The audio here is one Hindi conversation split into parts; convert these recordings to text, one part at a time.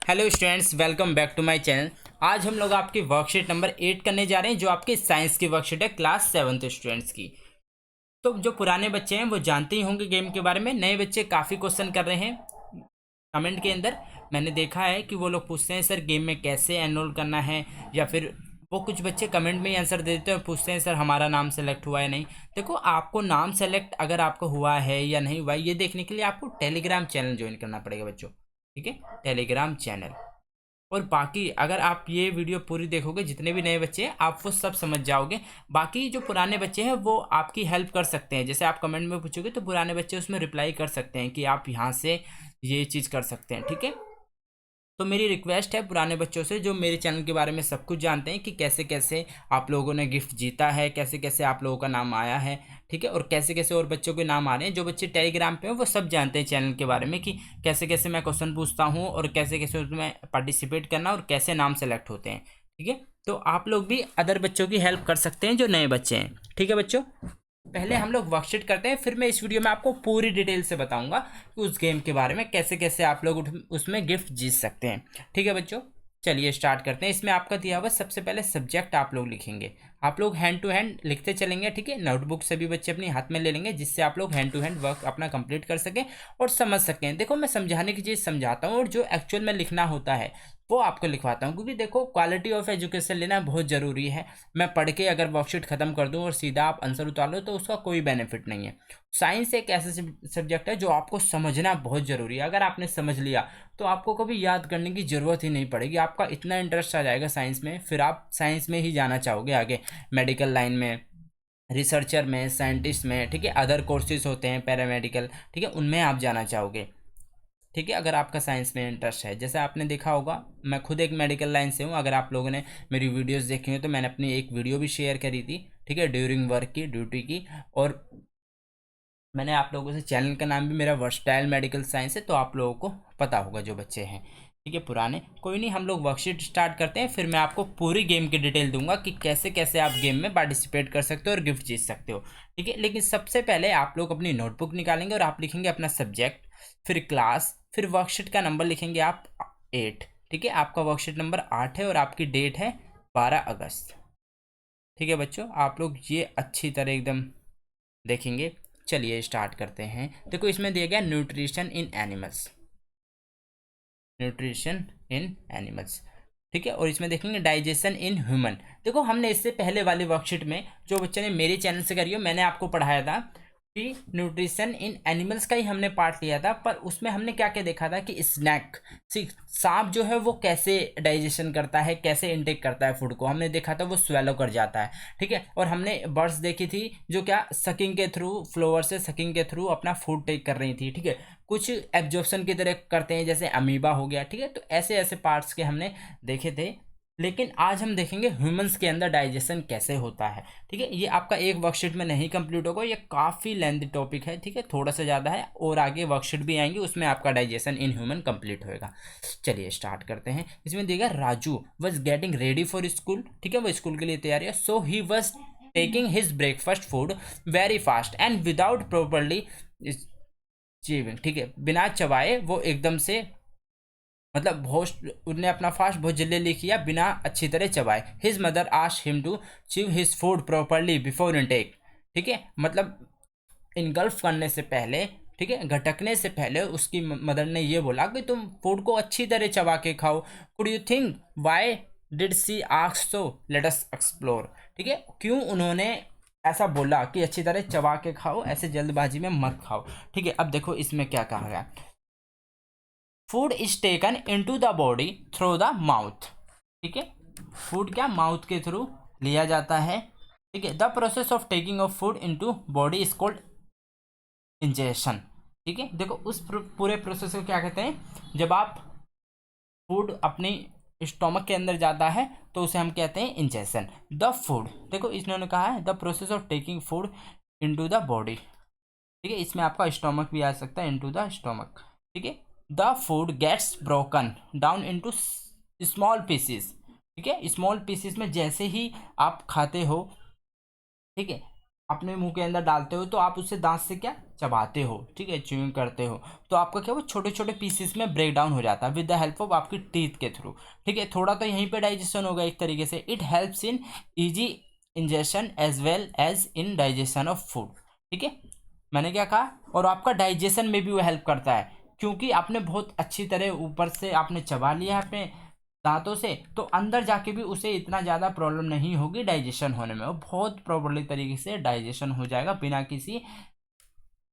Hello students, welcome back to my channel. आज हम लोग आपकी वर्कशीट नंबर 8 करने जा रहे हैं, जो आपकी साइंस की वर्कशीट है क्लास 7th स्टूडेंट्स की। तो जो पुराने बच्चे हैं वो जानते ही होंगे गेम के बारे में। नए बच्चे काफ़ी क्वेश्चन कर रहे हैं कमेंट के अंदर। मैंने देखा है कि वो लोग पूछते हैं सर गेम में कैसे एनरोल करना है, या फिर वो कुछ बच्चे कमेंट में ही आंसर दे देते हैं, पूछते हैं सर हमारा नाम सेलेक्ट हुआ है नहीं। देखो, आपको नाम सेलेक्ट अगर आपको हुआ है या नहीं हुआ है, ये देखने के लिए आपको टेलीग्राम चैनल ज्वाइन करना पड़ेगा बच्चों। ठीक है, टेलीग्राम चैनल। और बाकी अगर आप ये वीडियो पूरी देखोगे, जितने भी नए बच्चे हैं आप वो सब समझ जाओगे। बाकी जो पुराने बच्चे हैं वो आपकी हेल्प कर सकते हैं, जैसे आप कमेंट में पूछोगे तो पुराने बच्चे उसमें रिप्लाई कर सकते हैं कि आप यहाँ से ये चीज़ कर सकते हैं। ठीक है, तो मेरी रिक्वेस्ट है पुराने बच्चों से जो मेरे चैनल के बारे में सब कुछ जानते हैं कि कैसे कैसे आप लोगों ने गिफ्ट जीता है, कैसे कैसे आप लोगों का नाम आया है। ठीक है, और कैसे कैसे और बच्चों के नाम आ रहे हैं। जो बच्चे टेलीग्राम पे हैं वो सब जानते हैं चैनल के बारे में कि कैसे कैसे मैं क्वेश्चन पूछता हूँ और कैसे कैसे उसमें पार्टिसिपेट करना और कैसे नाम सेलेक्ट होते हैं। ठीक है, तो आप लोग भी अदर बच्चों की हेल्प कर सकते हैं जो नए बच्चे हैं। ठीक है बच्चों, पहले हम लोग वर्कशीट करते हैं, फिर मैं इस वीडियो में आपको पूरी डिटेल से बताऊंगा कि उस गेम के बारे में कैसे कैसे आप लोग उसमें गिफ्ट जीत सकते हैं। ठीक है बच्चों, चलिए स्टार्ट करते हैं। इसमें आपका दिया हुआ सबसे पहले सब्जेक्ट आप लोग लिखेंगे। आप लोग हैंड टू हैंड लिखते चलेंगे। ठीक है, नोटबुक सभी बच्चे अपनी हाथ में ले लेंगे, जिससे आप लोग हैंड टू हैंड वर्क अपना कंप्लीट कर सकें और समझ सकें। देखो, मैं समझाने की चीज़ समझाता हूँ और जो एक्चुअल में लिखना होता है वो आपको लिखवाता हूँ, क्योंकि देखो क्वालिटी ऑफ एजुकेशन लेना बहुत ज़रूरी है। मैं पढ़ के अगर वर्कशीट खत्म कर दूं और सीधा आप आंसर उतार लो तो उसका कोई बेनिफिट नहीं है। साइंस एक ऐसा सब्जेक्ट है जो आपको समझना बहुत ज़रूरी है। अगर आपने समझ लिया तो आपको कभी याद करने की ज़रूरत ही नहीं पड़ेगी। आपका इतना इंटरेस्ट आ जाएगा साइंस में, फिर आप साइंस में ही जाना चाहोगे आगे, मेडिकल लाइन में, रिसर्चर में, साइंटिस्ट में। ठीक है, अदर कोर्सेज होते हैं पैरामेडिकल, ठीक है, उनमें आप जाना चाहोगे। ठीक है, अगर आपका साइंस में इंटरेस्ट है। जैसे आपने देखा होगा, मैं खुद एक मेडिकल लाइन से हूँ। अगर आप लोगों ने मेरी वीडियोस देखी हो तो मैंने अपनी एक वीडियो भी शेयर करी थी, ठीक है, ड्यूरिंग वर्क की, ड्यूटी की। और मैंने आप लोगों से, चैनल का नाम भी मेरा वर्सटाइल मेडिकल साइंस है, तो आप लोगों को पता होगा जो बच्चे हैं। ठीक है, पुराने कोई नहीं, हम लोग वर्कशीट स्टार्ट करते हैं, फिर मैं आपको पूरी गेम की डिटेल दूंगा कि कैसे कैसे आप गेम में पार्टिसिपेट कर सकते हो और गिफ्ट जीत सकते हो। ठीक है, लेकिन सबसे पहले आप लोग अपनी नोटबुक निकालेंगे और आप लिखेंगे अपना सब्जेक्ट, फिर क्लास, फिर वर्कशीट का नंबर लिखेंगे आप 8। ठीक है, आपका वर्कशीट नंबर 8 है और आपकी डेट है 12 अगस्त। ठीक है बच्चों, आप लोग ये अच्छी तरह एकदम देखेंगे। चलिए स्टार्ट करते हैं। देखो, इसमें दिया गया nutrition in animals, nutrition in animals. ठीक है, और इसमें देखेंगे डाइजेशन इन ह्यूमन। देखो, हमने इससे पहले वाली वर्कशीट में जो बच्चे ने मेरे चैनल से करी हो, मैंने आपको पढ़ाया था कि न्यूट्रिशन इन एनिमल्स का ही हमने पार्ट लिया था। पर उसमें हमने क्या क्या देखा था कि स्नैक, सांप जो है वो कैसे डाइजेशन करता है, कैसे इनटेक करता है फूड को, हमने देखा था वो स्वेलो कर जाता है। ठीक है, और हमने बर्ड्स देखी थी जो क्या सकिंग के थ्रू, फ्लोवर से सकिंग के थ्रू अपना फूड टेक कर रही थी। ठीक है, कुछ एब्जॉर्प्शन की तरह करते हैं, जैसे अमीबा हो गया। ठीक है, तो ऐसे ऐसे पार्ट्स के हमने देखे थे। लेकिन आज हम देखेंगे ह्यूमंस के अंदर डाइजेशन कैसे होता है। ठीक है, ये आपका एक वर्कशीट में नहीं कंप्लीट होगा, ये काफ़ी लेंथी टॉपिक है। ठीक है, थोड़ा सा ज़्यादा है, और आगे वर्कशीट भी आएंगी, उसमें आपका डाइजेशन इन ह्यूमन कंप्लीट होएगा। चलिए स्टार्ट करते हैं। इसमें देखिएगा, Raju was getting ready for school. ठीक है, वो स्कूल के लिए तैयारी है। So he was taking his breakfast food very fast and without properly chewing. ठीक है, बिना चबाए वो एकदम से, मतलब बहुत, उनने अपना फास्ट बहुत जल्दी ले किया बिना अच्छी तरह चबाए। His mother asked him to chew his food properly before intake. ठीक है, मतलब इनगल्फ करने से पहले, ठीक है, घटकने से पहले उसकी मदर ने ये बोला कि तुम फूड को अच्छी तरह चबा के खाओ। Could you think why did she ask so, let us explore. ठीक है, क्यों उन्होंने ऐसा बोला कि अच्छी तरह चबा के खाओ, ऐसे जल्दबाजी में मत खाओ। ठीक है, अब देखो इसमें क्या कहा गया। Food is taken into the body through the mouth. ठीक है, फूड क्या माउथ के थ्रू लिया जाता है। ठीक है, the process of taking of food into body is called ingestion. ठीक है, देखो उस पूरे प्रोसेस को क्या कहते हैं, जब आप फूड अपनी स्टोमक के अंदर जाता है तो उसे हम कहते हैं इंजेशन। द फूड, देखो इन्होंने कहा है the process of taking food into the body. ठीक है, इसमें आपका स्टोमक भी आ सकता है, इनटू द स्टोमक। ठीक है, the food gets broken down into small pieces. ठीक है, स्मॉल पीसेस में जैसे ही आप खाते हो, ठीक है, अपने मुंह के अंदर डालते हो तो आप उससे दांत से क्या चबाते हो, ठीक है, च्यूइंग करते हो, तो आपका क्या वो छोटे छोटे पीसेस में ब्रेक डाउन हो जाता है विद द हेल्प ऑफ आपकी टीथ के थ्रू, ठीक है। थोड़ा तो यहीं पे डाइजेशन होगा एक तरीके से। It helps in easy ingestion as well as in digestion of food, ठीक है। मैंने क्या कहा, और आपका डाइजेशन में भी वो हेल्प करता है, क्योंकि आपने बहुत अच्छी तरह ऊपर से आपने चबा लिया अपने दांतों से, तो अंदर जाके भी उसे इतना ज़्यादा प्रॉब्लम नहीं होगी डाइजेशन होने में, वो बहुत प्रॉपरली तरीके से डाइजेशन हो जाएगा बिना किसी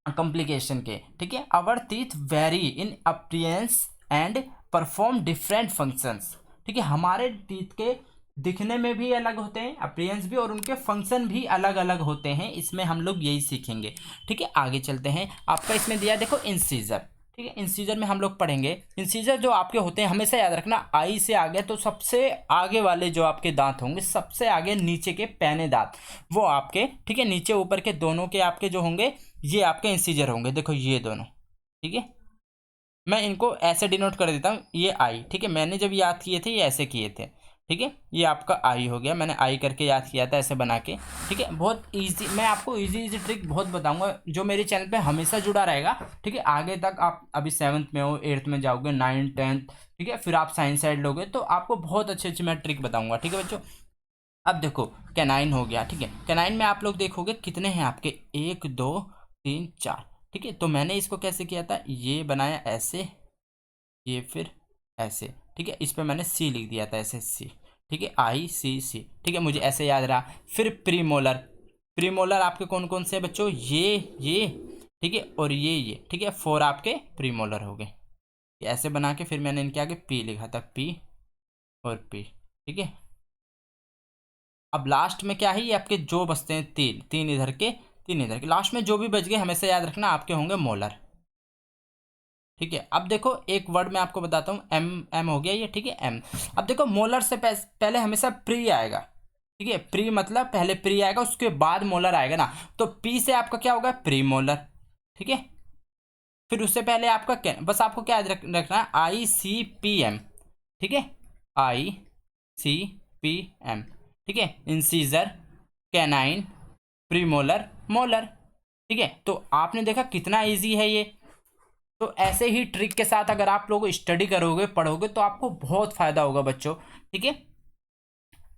कॉम्प्लिकेशन के, ठीक है। Our teeth vary in appearance and perform different functions, ठीक है। हमारे टीथ के दिखने में भी अलग होते हैं, अपीयरेंस भी, और उनके फंक्शन भी अलग अलग होते हैं। इसमें हम लोग यही सीखेंगे, ठीक है। आगे चलते हैं। आपका इसमें दिया देखो इंसीजर, ठीक है। इंसीजर में हम लोग पढ़ेंगे, इंसीजर जो आपके होते हैं हमेशा याद रखना, आई से आगे तो सबसे आगे वाले जो आपके दांत होंगे, सबसे आगे नीचे के पैने दांत वो आपके, ठीक है, नीचे ऊपर के दोनों के आपके जो होंगे ये आपके इंसीजर होंगे, देखो ये दोनों, ठीक है। मैं इनको ऐसे डिनोट कर देता हूँ, ये आई, ठीक है। मैंने जब याद किए थे ये ऐसे किए थे, ठीक है। ये आपका आई हो गया, मैंने आई करके याद किया था ऐसे बना के, ठीक है। बहुत इजी, मैं आपको इजी इजी ट्रिक बहुत बताऊंगा जो मेरे चैनल पे हमेशा जुड़ा रहेगा, ठीक है। आगे तक आप अभी 7th में हो, 8th में जाओगे, 9th 10th, ठीक है, फिर आप साइंस साइड लोगे तो आपको बहुत अच्छे अच्छे मैं ट्रिक बताऊंगा, ठीक है बच्चों। अब देखो कैनाइन हो गया, ठीक है। कैनाइन में आप लोग देखोगे कितने हैं आपके, 1 2 3 4, ठीक है। तो मैंने इसको कैसे किया था, ये बनाया ऐसे, ये फिर ऐसे, ठीक है। इस पे मैंने सी लिख दिया था ऐसे, सी, ठीक है, आई सी सी, ठीक है, मुझे ऐसे याद रहा। फिर प्रीमोलर, प्रीमोलर आपके कौन कौन से हैं बच्चों, ये, ठीक है, और ये, ठीक है, 4 आपके प्रीमोलर हो गए। ऐसे बना के फिर मैंने इनके आगे पी लिखा था, पी और पी, ठीक है। अब लास्ट में क्या है, ये आपके जो बचते हैं तीन, तीन इधर के, तीन इधर के, लास्ट में जो भी बच गए हमेशा याद रखना आपके होंगे मोलर, ठीक है। अब देखो एक वर्ड मैं आपको बताता हूँ, एम, एम हो गया ये, ठीक है, एम। अब देखो मोलर से पहले हमेशा प्री आएगा, ठीक है। प्री मतलब पहले प्री आएगा उसके बाद मोलर आएगा ना, तो पी से आपका क्या होगा, प्री मोलर, ठीक है। फिर उससे पहले आपका क्या, बस आपको क्या याद रखना है, आई सी पी एम, ठीक है, आई सी पी एम, ठीक है। इंसीजर, कैनाइन, प्रीमोलर, मोलर, ठीक है। तो आपने देखा कितना इजी है ये। तो ऐसे ही ट्रिक के साथ अगर आप लोग स्टडी करोगे, पढ़ोगे, तो आपको बहुत फायदा होगा बच्चों, ठीक है।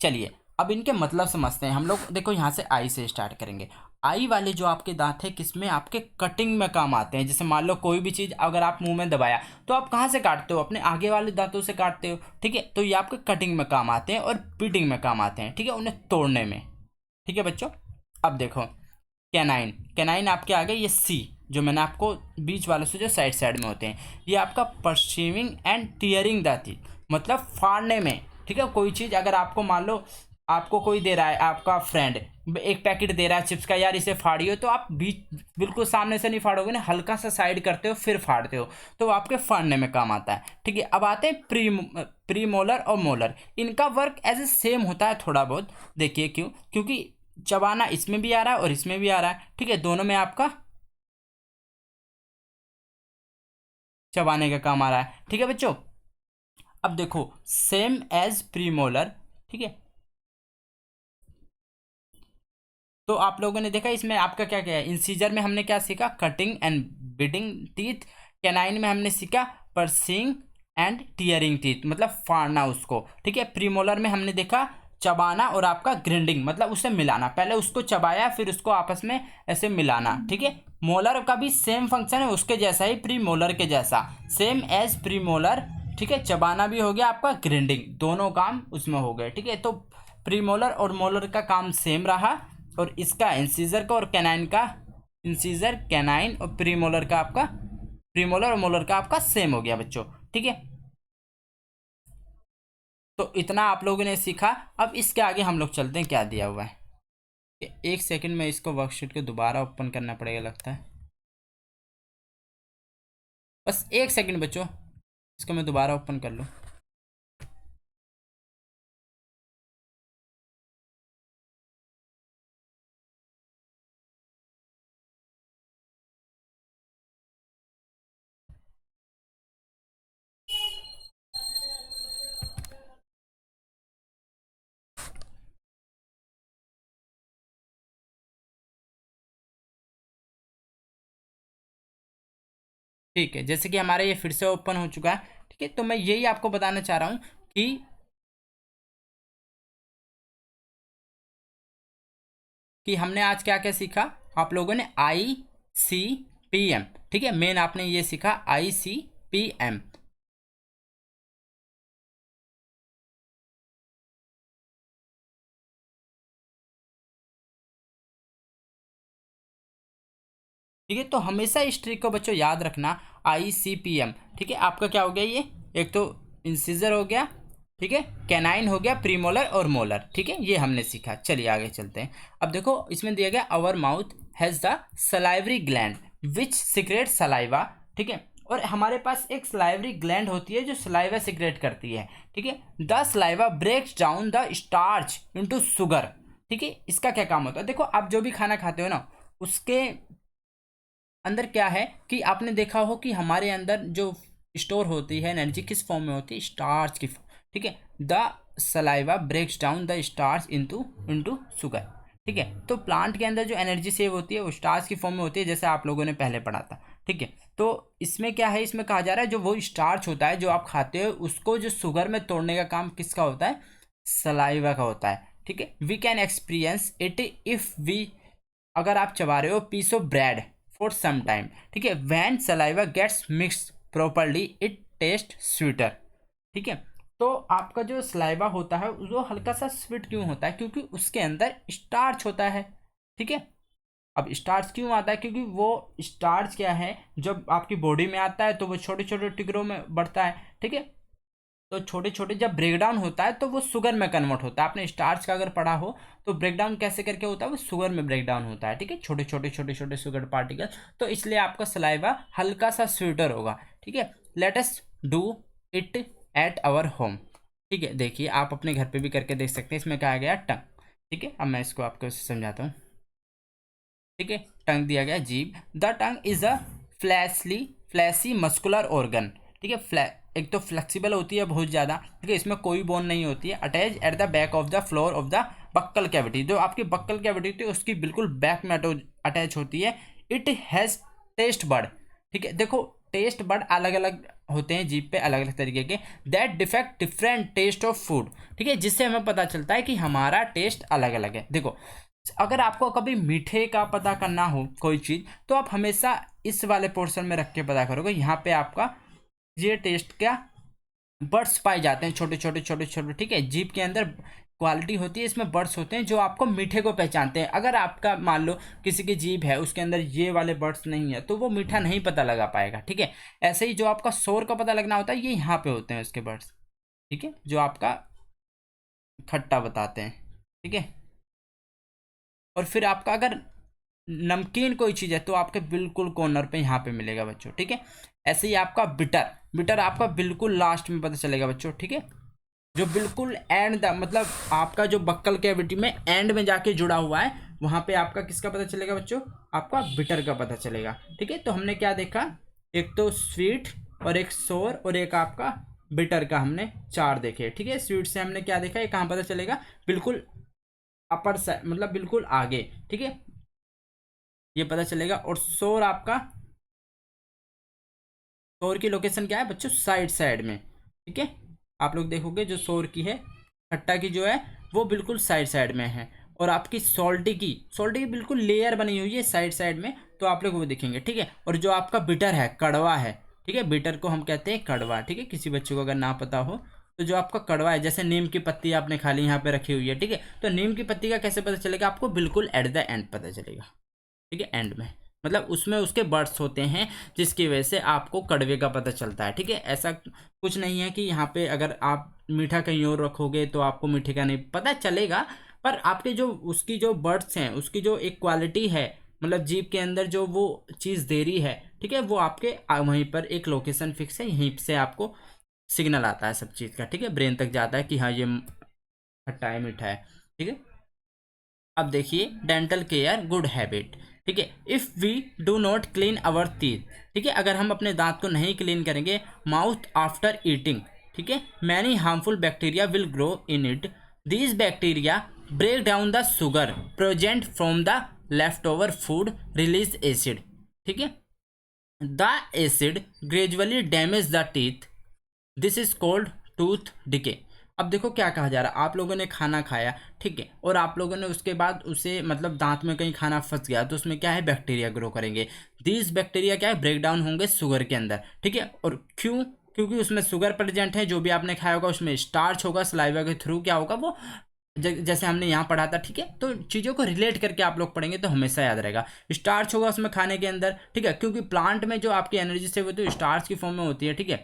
चलिए अब इनके मतलब समझते हैं हम लोग। देखो यहाँ से आई से स्टार्ट करेंगे। आई वाले जो आपके दांत है किसमें, आपके कटिंग में काम आते हैं। जैसे मान लो कोई भी चीज़ अगर आप मुंह में दबाया तो आप कहाँ से काटते हो, अपने आगे वाले दांतों से काटते हो, ठीक है। तो ये आपके कटिंग में काम आते हैं और पीटिंग में काम आते हैं, ठीक है, उन्हें तोड़ने में, ठीक है बच्चों। अब देखो कैनाइन, कैनाइन आपके आगे ये सी, जो मैंने आपको बीच वालों से जो साइड साइड में होते हैं, ये आपका परसीविंग एंड टीयरिंग दाती, मतलब फाड़ने में, ठीक है। कोई चीज़ अगर आपको मान लो आपको कोई दे रहा है, आपका फ्रेंड एक पैकेट दे रहा है चिप्स का, यार इसे फाड़ियो, तो आप बीच बिल्कुल सामने से नहीं फाड़ोगे ना, हल्का सा साइड करते हो फिर फाड़ते हो, तो वो आपके फाड़ने में काम आता है, ठीक है। अब आते हैं प्री मोलर और मोलर, इनका वर्क एज ए सेम होता है थोड़ा बहुत। देखिए क्यों, क्योंकि चबाना इसमें भी आ रहा है और इसमें भी आ रहा है, ठीक है, दोनों में आपका चबाने का काम आ रहा है, ठीक है बच्चों। अब देखो सेम एज प्रीमोलर, ठीक है। तो आप लोगों ने देखा इसमें आपका क्या क्या है, इंसीजर में हमने क्या सीखा, cutting and bidding teeth, canine में हमने सीखा परसिंग एंड टीयरिंग टीथ, मतलब फाड़ना उसको, ठीक है। प्रीमोलर में हमने देखा चबाना और आपका ग्रिंडिंग, मतलब उसे मिलाना, पहले उसको चबाया फिर उसको आपस में ऐसे मिलाना, ठीक है। मोलर का भी सेम फंक्शन है उसके जैसा ही, प्री मोलर के जैसा, सेम एज प्री मोलर, ठीक है। चबाना भी हो गया आपका, ग्रिंडिंग, दोनों काम उसमें हो गए, ठीक है। तो प्री मोलर और मोलर का काम सेम रहा, और इसका इंसीजर का और कैनाइन का, इंसीजर कैनाइन और प्रीमोलर का आपका, प्रीमोलर और मोलर का आपका सेम हो गया बच्चों, ठीक है। तो इतना आप लोगों ने सीखा। अब इसके आगे हम लोग चलते हैं, क्या दिया हुआ है। एक सेकंड में इसको वर्कशीट को दोबारा ओपन करना पड़ेगा लगता है, बस एक सेकंड बच्चों, इसको मैं दोबारा ओपन कर लूँ। ठीक है, जैसे कि हमारा ये फिर से ओपन हो चुका है। ठीक है, तो मैं यही आपको बताना चाह रहा हूँ कि हमने आज क्या क्या सीखा। आप लोगों ने ICPM, ठीक है, मेन आपने ये सीखा ICPM। ठीक है, तो हमेशा इस ट्रिक को बच्चों याद रखना, ICPM। ठीक है, आपका क्या हो गया ये, एक तो इंसिजर हो गया, ठीक है, कैनाइन हो गया, प्रीमोलर और मोलर। ठीक है, ये हमने सीखा। चलिए आगे चलते हैं। अब देखो इसमें दिया गया our mouth has the salivary gland which secrete saliva. ठीक है, और हमारे पास एक सलाइवरी ग्लैंड होती है जो सलाइवा सिक्रेट करती है। ठीक है, the saliva breaks down the starch into sugar. ठीक है, इसका क्या काम होता है, देखो आप जो भी खाना खाते हो ना, उसके अंदर क्या है कि आपने देखा हो कि हमारे अंदर जो स्टोर होती है एनर्जी किस फॉर्म में होती है, स्टार्च की फॉर्म। ठीक है, the saliva breaks down the starch into into sugar. ठीक है, तो प्लांट के अंदर जो एनर्जी सेव होती है वो स्टार्च की फॉर्म में होती है, जैसे आप लोगों ने पहले पढ़ा था। ठीक है, तो इसमें क्या है, इसमें कहा जा रहा है जो वो स्टार्च होता है जो आप खाते हो, उसको जो शुगर में तोड़ने का काम किसका होता है, सलाइवा का होता है। ठीक है, we can experience it if we, अगर आप चबा रहे हो piece of bread for some time. ठीक है, when saliva gets mix properly it taste sweeter. ठीक है, तो आपका जो सलाइवा होता है वो हल्का सा स्वीट क्यों होता है, क्योंकि उसके अंदर स्टार्च होता है। ठीक है, अब स्टार्च क्यों आता है, क्योंकि वो स्टार्च क्या है, जब आपकी बॉडी में आता है तो वो छोटे छोटे टुकड़ों में बढ़ता है। ठीक है, तो छोटे छोटे जब ब्रेकडाउन होता है तो वो शुगर में कन्वर्ट होता है। आपने स्टार्च का अगर पढ़ा हो तो ब्रेकडाउन कैसे करके होता है, वो शुगर में ब्रेकडाउन होता है। ठीक है, छोटे छोटे छोटे छोटे शुगर पार्टिकल, तो इसलिए आपका सलाइवा हल्का सा स्वीटर होगा। ठीक है, let us do it at our home. ठीक है, देखिए आप अपने घर पे भी करके देख सकते हैं। इसमें कहा गया टंग। ठीक है, अब मैं इसको आपको समझाता हूँ। ठीक है, टंग दिया गया जीभ। The tongue is a fleshy muscular organ. ठीक है, एक तो फ्लेक्सिबल होती है बहुत ज़्यादा। ठीक है, इसमें कोई बोन नहीं होती है। Attach at the back of the floor of the buccal cavity, जो आपकी बक्कल कैविटी होती है उसकी बिल्कुल बैक में अटैच होती है। It has taste bud. ठीक है, देखो टेस्ट बड अलग अलग होते हैं जीभ पे, अलग अलग तरीके के, that detect different taste of food. ठीक है, जिससे हमें पता चलता है कि हमारा टेस्ट अलग अलग है। देखो अगर आपको कभी मीठे का पता करना हो कोई चीज़, तो आप हमेशा इस वाले पोर्शन में रख के पता करोगे। यहाँ पे आपका ये टेस्ट क्या बर्ड्स पाए जाते हैं, छोटे छोटे छोटे छोटे। ठीक है, जीभ के अंदर क्वालिटी होती है, इसमें बर्ड्स होते हैं जो आपको मीठे को पहचानते हैं। अगर आपका मान लो किसी की जीभ है उसके अंदर ये वाले बर्ड्स नहीं है तो वो मीठा नहीं पता लगा पाएगा। ठीक है, ऐसे ही जो आपका शोर का पता लगना होता है ये यहाँ पे होते हैं उसके बर्ड्स। ठीक है, जो आपका खट्टा बताते हैं। ठीक है, और फिर आपका अगर नमकीन कोई चीज़ है तो आपके बिल्कुल कॉर्नर पे यहाँ पे मिलेगा बच्चों। ठीक है, ऐसे ही आपका बिटर, बिटर आपका बिल्कुल लास्ट में पता चलेगा बच्चों। ठीक है, जो बिल्कुल एंड द मतलब आपका जो बक्कल कैविटी में एंड में जाके जुड़ा हुआ है, वहाँ पे आपका किसका पता चलेगा बच्चों, आपका बिटर का पता चलेगा। ठीक है, तो हमने क्या देखा, एक तो स्वीट और एक सोर और एक आपका बिटर का हमने चार देखे। ठीक है, स्वीट से हमने क्या देखा, ये कहाँ पता चलेगा, बिल्कुल अपर साइड मतलब बिल्कुल आगे। ठीक है, ये पता चलेगा। और शोर आपका, शोर की लोकेशन क्या है बच्चों, साइड साइड में। ठीक है, आप लोग देखोगे जो शोर की है, खट्टा की जो है वो बिल्कुल साइड साइड में है। और आपकी सॉल्टी की बिल्कुल लेयर बनी हुई है साइड साइड में, तो आप लोग वो दिखेंगे। ठीक है, और जो आपका बिटर है, कड़वा है। ठीक है, बिटर को हम कहते हैं कड़वा। ठीक है, किसी बच्चे को अगर ना पता हो तो जो आपका कड़वा है, जैसे नीम की पत्ती आपने खाली यहाँ पे रखी हुई है। ठीक है, तो नीम की पत्ती का कैसे पता चलेगा आपको, बिल्कुल एट द एंड पता चलेगा। ठीक है, एंड में मतलब उसमें उसके बर्ड्स होते हैं जिसकी वजह से आपको कड़वे का पता चलता है। ठीक है, ऐसा कुछ नहीं है कि यहाँ पे अगर आप मीठा कहीं और रखोगे तो आपको मीठे का नहीं पता चलेगा, पर आपके जो उसकी जो बर्ड्स हैं उसकी जो एक क्वालिटी है, मतलब जीभ के अंदर जो वो चीज़ दे रही है। ठीक है, वो आपके वहीं पर एक लोकेशन फिक्स है, यहीं से आपको सिग्नल आता है सब चीज़ का। ठीक है, ब्रेन तक जाता है कि हाँ ये खट्टा है मीठा है। ठीक है, अब देखिए डेंटल केयर गुड हैबिट। ठीक है, if we do not clean our teeth. ठीक है, अगर हम अपने दांत को नहीं क्लीन करेंगे माउथ आफ्टर ईटिंग, ठीक है, many harmful bacteria will grow in it. These bacteria break down the sugar present from the left over food, release acid. ठीक है, the acid gradually damage the teeth, this is called tooth decay. अब देखो क्या कहा जा रहा है, आप लोगों ने खाना खाया, ठीक है, और आप लोगों ने उसके बाद उसे मतलब दांत में कहीं खाना फंस गया तो उसमें क्या है, बैक्टीरिया ग्रो करेंगे। दीज बैक्टीरिया क्या है, ब्रेक डाउन होंगे शुगर के अंदर, ठीक है। और क्यों, क्योंकि उसमें शुगर प्रेजेंट है, जो भी आपने खाया होगा उसमें स्टार्च होगा, सलाइवा के थ्रू क्या होगा वो जैसे हमने यहाँ पढ़ा था, ठीक है। तो चीज़ों को रिलेट करके आप लोग पढ़ेंगे तो हमेशा याद रहेगा। स्टार्च होगा उसमें खाने के अंदर, ठीक है, क्योंकि प्लांट में जो आपकी एनर्जी से वो तो स्टार्च की फॉर्म में होती है, ठीक है।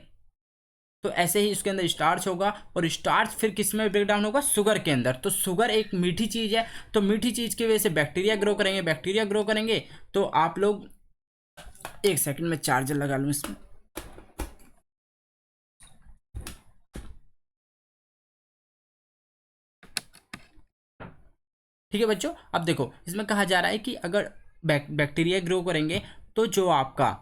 तो ऐसे ही इसके अंदर स्टार्च होगा, और स्टार्च फिर किस में ब्रेक डाउन होगा, शुगर के अंदर। तो शुगर एक मीठी चीज़ है, तो मीठी चीज़ की वजह से बैक्टीरिया ग्रो करेंगे, बैक्टीरिया ग्रो करेंगे तो आप लोग, एक सेकंड में चार्जर लगा लूँ इसमें। ठीक है बच्चों, अब देखो इसमें कहा जा रहा है कि अगर बैक्टीरिया ग्रो करेंगे तो जो आपका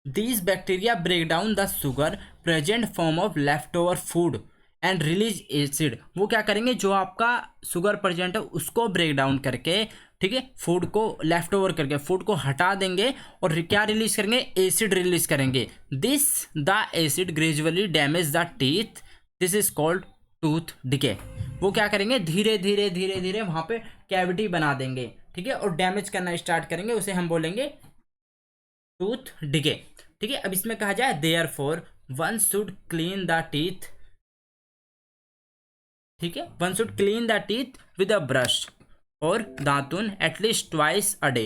These bacteria break down the sugar present form of leftover food and release acid। वो क्या करेंगे, जो आपका शुगर प्रेजेंट है उसको ब्रेक डाउन करके, ठीक है, फूड को लेफ्ट ओवर करके फूड को हटा देंगे और क्या रिलीज करेंगे, एसिड रिलीज करेंगे। This the acid gradually damage the teeth, this is called tooth decay. वो क्या करेंगे, धीरे धीरे धीरे धीरे वहाँ पे कैविटी बना देंगे, ठीक है, और डैमेज करना स्टार्ट करेंगे, उसे हम बोलेंगे टूथ डिके। ठीक है, अब इसमें कहा जाए therefore one should clean the teeth, ठीक है, one should clean the teeth with a brush और दातुन at least twice a day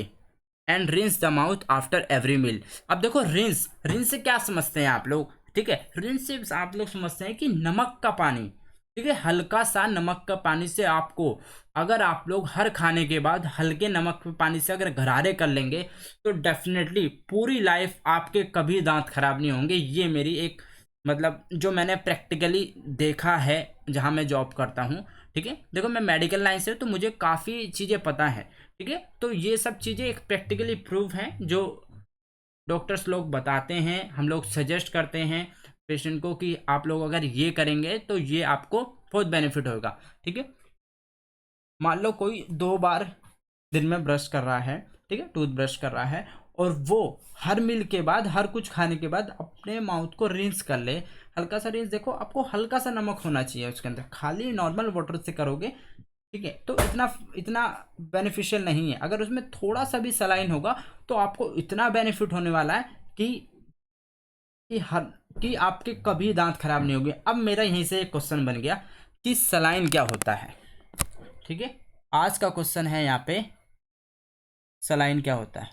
and rinse the mouth after every meal. अब देखो रिंस, रिंस से क्या समझते हैं आप लोग, ठीक है, रिंस से आप लोग समझते हैं कि नमक का पानी, ठीक है, हल्का सा नमक का पानी से आपको, अगर आप लोग हर खाने के बाद हल्के नमक के पानी से अगर गरारे कर लेंगे तो डेफिनेटली पूरी लाइफ आपके कभी दांत खराब नहीं होंगे। ये मेरी एक मतलब जो मैंने प्रैक्टिकली देखा है जहाँ मैं जॉब करता हूँ, ठीक है। देखो मैं मेडिकल लाइन से तो मुझे काफ़ी चीज़ें पता है, ठीक है, तो ये सब चीज़ें एक प्रैक्टिकली प्रूफ हैं जो डॉक्टर्स लोग बताते हैं, हम लोग सजेस्ट करते हैं पेशेंट को कि आप लोग अगर ये करेंगे तो ये आपको बहुत बेनिफिट होगा, ठीक है। मान लो कोई 2 बार दिन में ब्रश कर रहा है, ठीक है, टूथ ब्रश कर रहा है, और वो हर मील के बाद, हर कुछ खाने के बाद अपने माउथ को रिंस कर ले, हल्का सा रिंस। देखो आपको हल्का सा नमक होना चाहिए उसके अंदर, खाली नॉर्मल वाटर से करोगे, ठीक है, तो इतना इतना बेनिफिशियल नहीं है। अगर उसमें थोड़ा सा भी सलाइन होगा तो आपको इतना बेनिफिट होने वाला है कि कि हर कि आपके कभी दांत खराब नहीं होंगे। अब मेरा यहीं से एक क्वेश्चन बन गया कि सलाइन क्या होता है, ठीक है, आज का क्वेश्चन है यहाँ पे, सलाइन क्या होता है,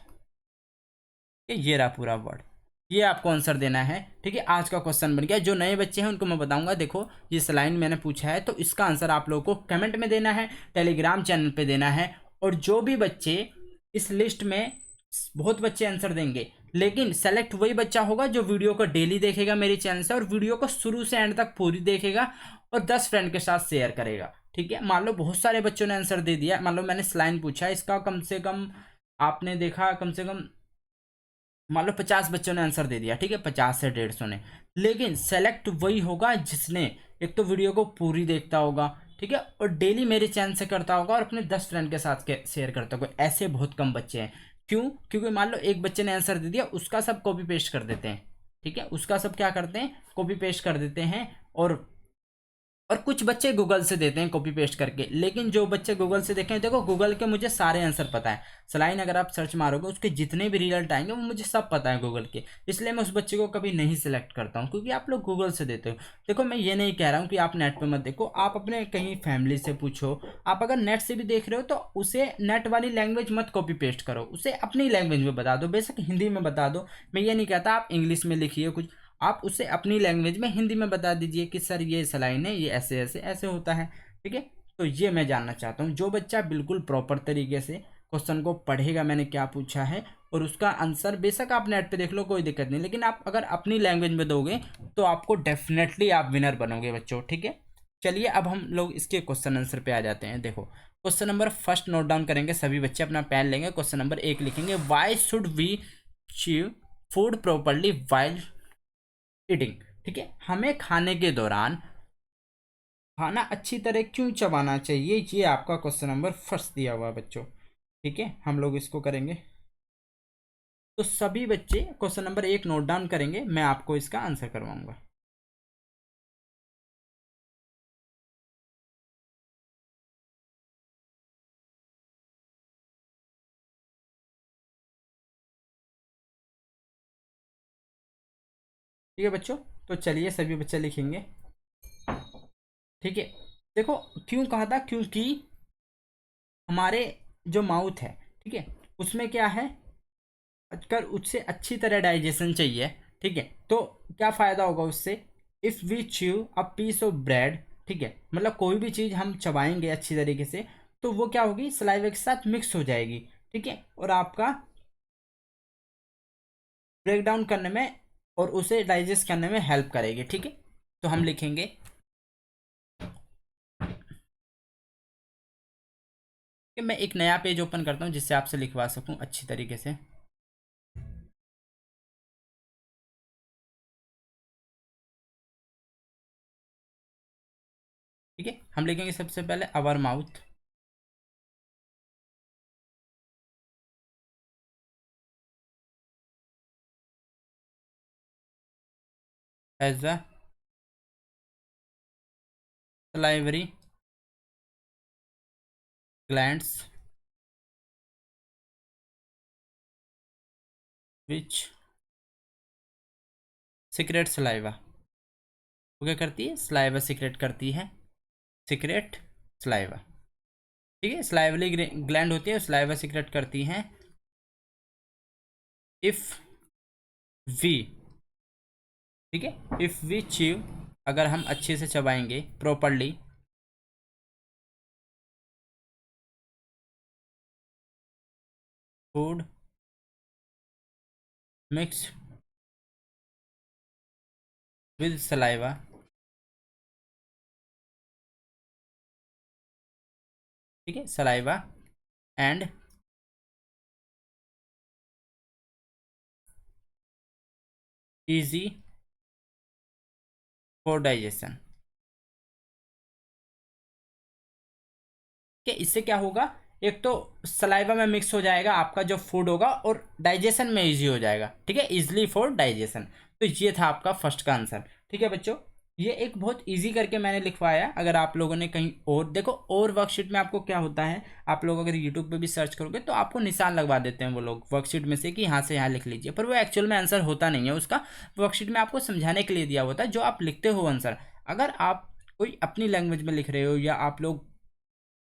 ये रहा पूरा वर्ड, ये आपको आंसर देना है, ठीक है। आज का क्वेश्चन बन गया, जो नए बच्चे हैं उनको मैं बताऊंगा, देखो ये सलाइन मैंने पूछा है तो इसका आंसर आप लोगों को कमेंट में देना है, टेलीग्राम चैनल पे देना है। और जो भी बच्चे इस लिस्ट में, बहुत बच्चे आंसर देंगे लेकिन सेलेक्ट वही बच्चा होगा जो वीडियो को डेली देखेगा मेरे चैनल से, और वीडियो को शुरू से एंड तक पूरी देखेगा और 10 फ्रेंड के साथ शेयर करेगा, ठीक है। मान लो बहुत सारे बच्चों ने आंसर दे दिया, मान लो मैंने सलाइन पूछा है, इसका कम से कम आपने देखा, कम से कम मान लो 50 बच्चों ने आंसर दे दिया, ठीक है, 50 से 150 ने, लेकिन सेलेक्ट वही होगा जिसने एक तो वीडियो को पूरी देखता होगा, ठीक है, और डेली मेरे चैनल से करता होगा और अपने 10 फ्रेंड के साथ शेयर करता होगा। ऐसे बहुत कम बच्चे हैं, क्यों, क्योंकि मान लो एक बच्चे ने आंसर दे दिया, उसका सब कॉपी पेस्ट कर देते हैं, ठीक है, उसका सब क्या करते हैं, कॉपी पेस्ट कर देते हैं। और कुछ बच्चे गूगल से देते हैं कॉपी पेस्ट करके, लेकिन जो बच्चे गूगल से देखें, देखो गूगल के मुझे सारे आंसर पता है, सलाइन अगर आप सर्च मारोगे उसके जितने भी रिजल्ट आएंगे वो मुझे सब पता है गूगल के, इसलिए मैं उस बच्चे को कभी नहीं सिलेक्ट करता हूँ, क्योंकि आप लोग गूगल से देते हो। देखो मैं ये नहीं कह रहा हूँ कि आप नेट पर मत देखो, आप अपने कहीं फैमिली से पूछो, आप अगर नेट से भी देख रहे हो तो उसे नेट वाली लैंग्वेज मत कॉपी पेस्ट करो, उसे अपनी लैंग्वेज में बता दो, बेशक हिंदी में बता दो, मैं ये नहीं कहता आप इंग्लिश में लिखिए कुछ, आप उसे अपनी लैंग्वेज में हिंदी में बता दीजिए कि सर ये सलाइन है, ये ऐसे ऐसे ऐसे होता है, ठीक है। तो ये मैं जानना चाहता हूँ, जो बच्चा बिल्कुल प्रॉपर तरीके से क्वेश्चन को पढ़ेगा मैंने क्या पूछा है और उसका आंसर, बेशक आप नेट पे देख लो कोई दिक्कत नहीं, लेकिन आप अगर अपनी लैंग्वेज में दोगे तो आपको डेफिनेटली आप विनर बनोगे बच्चों, ठीक है। चलिए अब हम लोग इसके क्वेश्चन आंसर पे आ जाते हैं। देखो question number first note down करेंगे, सभी बच्चे अपना पेन लेंगे, क्वेश्चन नंबर 1 लिखेंगे, why should we chew food properly while eating, ठीक है, हमें खाने के दौरान खाना अच्छी तरह क्यों चबाना चाहिए, ये आपका क्वेश्चन नंबर फर्स्ट दिया हुआ है बच्चों, ठीक है, हम लोग इसको करेंगे। तो सभी बच्चे क्वेश्चन नंबर 1 नोट डाउन करेंगे, मैं आपको इसका आंसर करवाऊंगा। ठीक है बच्चों, तो चलिए सभी बच्चे लिखेंगे। ठीक है, देखो क्यों कहा था, क्योंकि हमारे जो माउथ है, ठीक है, उसमें क्या है, अगर उससे अच्छी तरह डाइजेशन चाहिए, ठीक है, तो क्या फ़ायदा होगा उससे, if we chew a piece of bread, ठीक है, मतलब कोई भी चीज़ हम चबाएंगे अच्छी तरीके से, तो वो क्या होगी, सलाइवा के साथ मिक्स हो जाएगी, ठीक है, और आपका ब्रेक डाउन करने में और उसे डाइजेस्ट करने में हेल्प करेगी। ठीक है, तो हम लिखेंगे कि मैं एक नया पेज ओपन करता हूँ जिससे आपसे लिखवा सकूँ अच्छी तरीके से। ठीक है, हम लिखेंगे सबसे पहले our mouth as a salivary glands which secrete saliva. वो क्या करती है, सलाइवा सीक्रेट करती है, सीक्रेट सलाइवा। ठीक है, सलाइवरी ग्लैंड होती है, सलाइवा सीक्रेट करती हैं। इफ वी, ठीक है, इफ वी च्यू, अगर हम अच्छे से चबाएंगे properly, food mix with saliva, ठीक है, saliva and easy for digestion. कि इससे क्या होगा, एक तो सलाइवा में मिक्स हो जाएगा आपका जो फूड होगा और डाइजेशन में इजी हो जाएगा। ठीक है, इजली फॉर डाइजेशन। तो ये था आपका फर्स्ट का आंसर। ठीक है बच्चों, ये एक बहुत इजी करके मैंने लिखवाया। अगर आप लोगों ने कहीं और देखो, और वर्कशीट में आपको क्या होता है, आप लोग अगर यूट्यूब पे भी सर्च करोगे तो आपको निशान लगवा देते हैं वो लोग वर्कशीट में से कि यहाँ से यहाँ लिख लीजिए, पर वो एक्चुअल में आंसर होता नहीं है उसका। वर्कशीट में आपको समझाने के लिए दिया होता है जो आप लिखते हो आंसर। अगर आप कोई अपनी लैंग्वेज में लिख रहे हो या आप लोग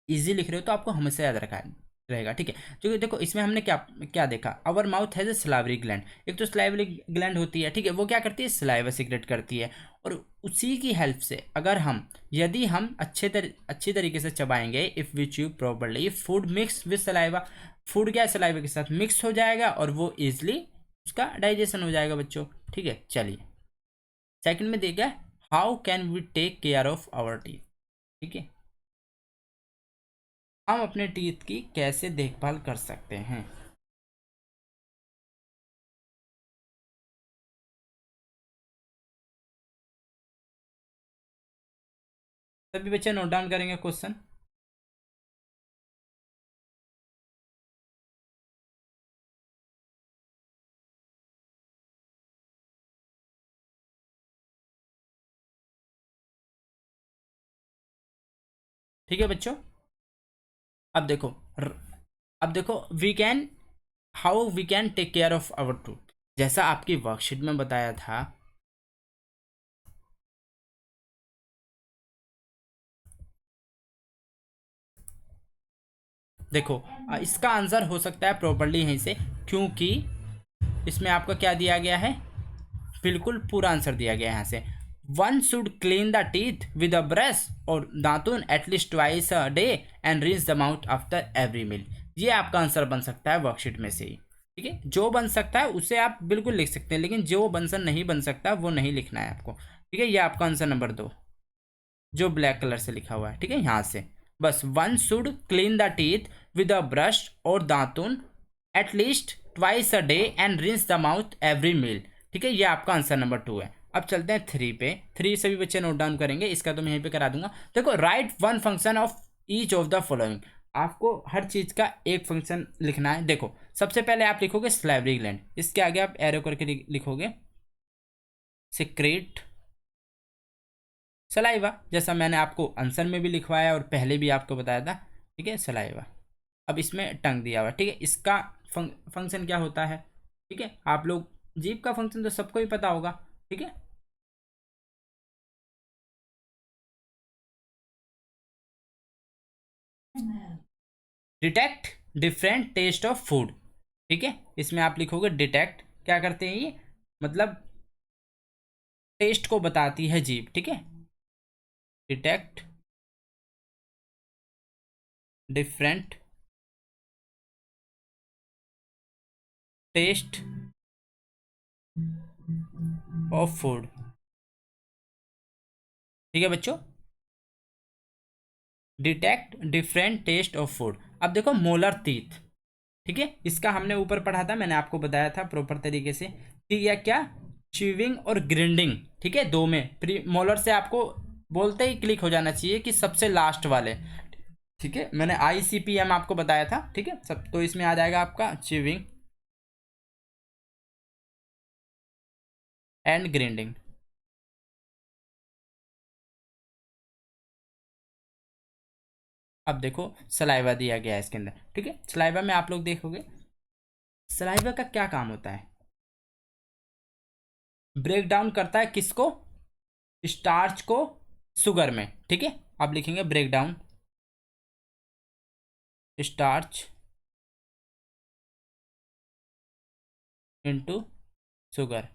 इजी लिख रहे हो तो आपको हमेशा याद रखा रहेगा। ठीक है, क्योंकि देखो इसमें हमने क्या क्या देखा, our mouth has a salivary gland. एक तो सलाइवरी ग्लैंड होती है, ठीक है, वो क्या करती है, सलाइवा सीक्रेट करती है। और उसी की हेल्प से अगर हम, यदि हम अच्छी तरीके से चबाएंगे, if we chew properly, food mix with saliva, food क्या है, सलाइवा के साथ मिक्स हो जाएगा और वो इजली उसका डाइजेशन हो जाएगा बच्चों। ठीक है, चलिए सेकंड में देखा, how can we take care of our teeth. ठीक है, हम अपने टीथ की कैसे देखभाल कर सकते हैं। सभी बच्चे नोट डाउन करेंगे क्वेश्चन। ठीक है बच्चों, अब देखो अब देखो we can, how we can take care of our tooth. जैसा आपकी वर्कशीट में बताया था, देखो इसका आंसर हो सकता है प्रॉपर्ली यहीं से, क्योंकि इसमें आपका क्या दिया गया है, बिल्कुल पूरा आंसर दिया गया है यहाँ से। One should clean the teeth with a brush और दातुन at least twice a day and rinse the mouth after every meal. ये आपका आंसर बन सकता है वर्कशीट में से ही। ठीक है, जो बन सकता है उसे आप बिल्कुल लिख सकते हैं, लेकिन जो आंसर नहीं बन सकता वो नहीं लिखना है आपको। ठीक है, ये आपका आंसर नंबर 2 जो ब्लैक कलर से लिखा हुआ है। ठीक है, यहाँ से बस, one should clean the teeth with a brush और दातुन at least twice a day and rinse the mouth every meal. ठीक है, ये आपका आंसर नंबर 2 है। अब चलते हैं 3 पे। 3 सभी बच्चे नोट डाउन करेंगे, इसका तो मैं यहीं पे करा दूंगा। देखो, right one function of each of the following. आपको हर चीज़ का एक फंक्शन लिखना है। देखो सबसे पहले आप लिखोगे सलाइवरी ग्लैंड, इसके आगे आप एरो करके लिखोगे सिक्रेट सलाइवा, जैसा मैंने आपको आंसर में भी लिखवाया और पहले भी आपको बताया था। ठीक है, सलाइवा। अब इसमें टंग दिया हुआ। ठीक है, इसका फंक्शन क्या होता है? ठीक है, आप लोग जीभ का फंक्शन तो सबको ही पता होगा। ठीक है, detect different taste of food. ठीक है, इसमें आप लिखोगे डिटेक्ट, क्या करते हैं ये, मतलब टेस्ट को बताती है जीभ। ठीक है, detect different taste of food. ठीक है बच्चों, detect different taste of food. अब देखो मोलर टीथ। ठीक है, इसका हमने ऊपर पढ़ा था, मैंने आपको बताया था प्रॉपर तरीके से। ठीक है, क्या च्यूइंग और ग्रिंडिंग। ठीक है, दो में प्री मोलर से आपको बोलते ही क्लिक हो जाना चाहिए कि सबसे लास्ट वाले। ठीक है, मैंने ICPM आपको बताया था। ठीक है, सब तो इसमें आ जाएगा आपका च्यूइंग एंड ग्राइंडिंग। अब देखो सलाइवा दिया गया है इसके अंदर। ठीक है, सलाइवा में आप लोग देखोगे सलाइवा का क्या काम होता है, ब्रेक डाउन करता है किसको, स्टार्च को शुगर में। ठीक है, आप लिखेंगे break down starch into sugar.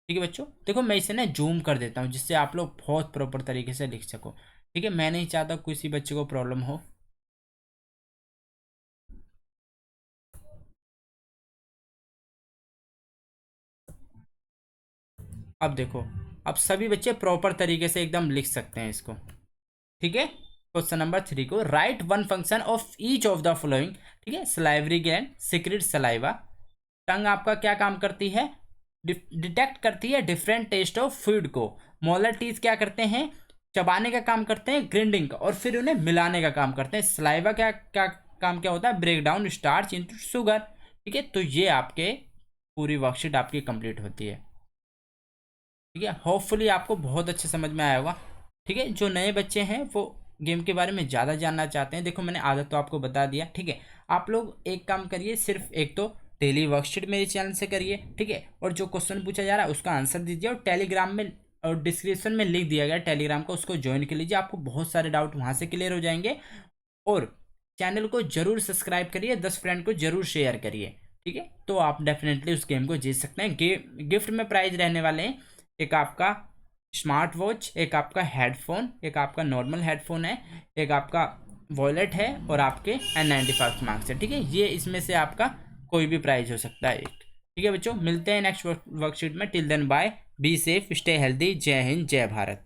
ठीक है बच्चों, देखो मैं इसे ना जूम कर देता हूँ जिससे आप लोग बहुत प्रॉपर तरीके से लिख सको। ठीक है, मैं नहीं चाहता किसी बच्चे को प्रॉब्लम हो। अब देखो, अब सभी बच्चे प्रॉपर तरीके से एकदम लिख सकते हैं इसको। ठीक है, क्वेश्चन नंबर 3 को right one function of each of the following. ठीक है, सलाइवरी ग्लैंड सिक्रेट सलाइवा। टंग आपका क्या काम करती है, डिटेक्ट करती है डिफरेंट टेस्ट ऑफ फूड को। मोलर टीथ क्या करते हैं, चबाने का काम करते हैं, ग्राइंडिंग का, और फिर उन्हें मिलाने का काम करते हैं। सलाइवा क्या क्या काम क्या होता है, break down starch into sugar. ठीक है, तो ये आपके पूरी वर्कशीट आपकी कंप्लीट होती है। ठीक है, होपफुली आपको बहुत अच्छे समझ में आया होगा। ठीक है, जो नए बच्चे हैं वो गेम के बारे में ज़्यादा जानना चाहते हैं, देखो मैंने आदत तो आपको बता दिया। ठीक है, आप लोग एक काम करिए, सिर्फ एक तो डेली वर्कशीट मेरे चैनल से करिए। ठीक है, और जो क्वेश्चन पूछा जा रहा है उसका आंसर दीजिए, और टेलीग्राम में और डिस्क्रिप्शन में लिख दिया गया टेलीग्राम को, उसको ज्वाइन कर लीजिए, आपको बहुत सारे डाउट वहाँ से क्लियर हो जाएंगे। और चैनल को जरूर सब्सक्राइब करिए, 10 फ्रेंड को जरूर शेयर करिए। ठीक है, तो आप डेफिनेटली उस गेम को जीत सकते हैं। गिफ्ट में प्राइज रहने वाले हैं, एक आपका स्मार्ट वॉच, एक आपका हेडफोन, एक आपका नॉर्मल हेडफोन है, एक आपका वॉलेट है, और आपके N95 मार्क्स है। ठीक है, ये इसमें से आपका कोई भी प्राइज हो सकता है एक। ठीक है बच्चों, मिलते हैं नेक्स्ट वर्कशीट में। Till then bye, be safe, stay healthy, जय हिंद, जय भारत।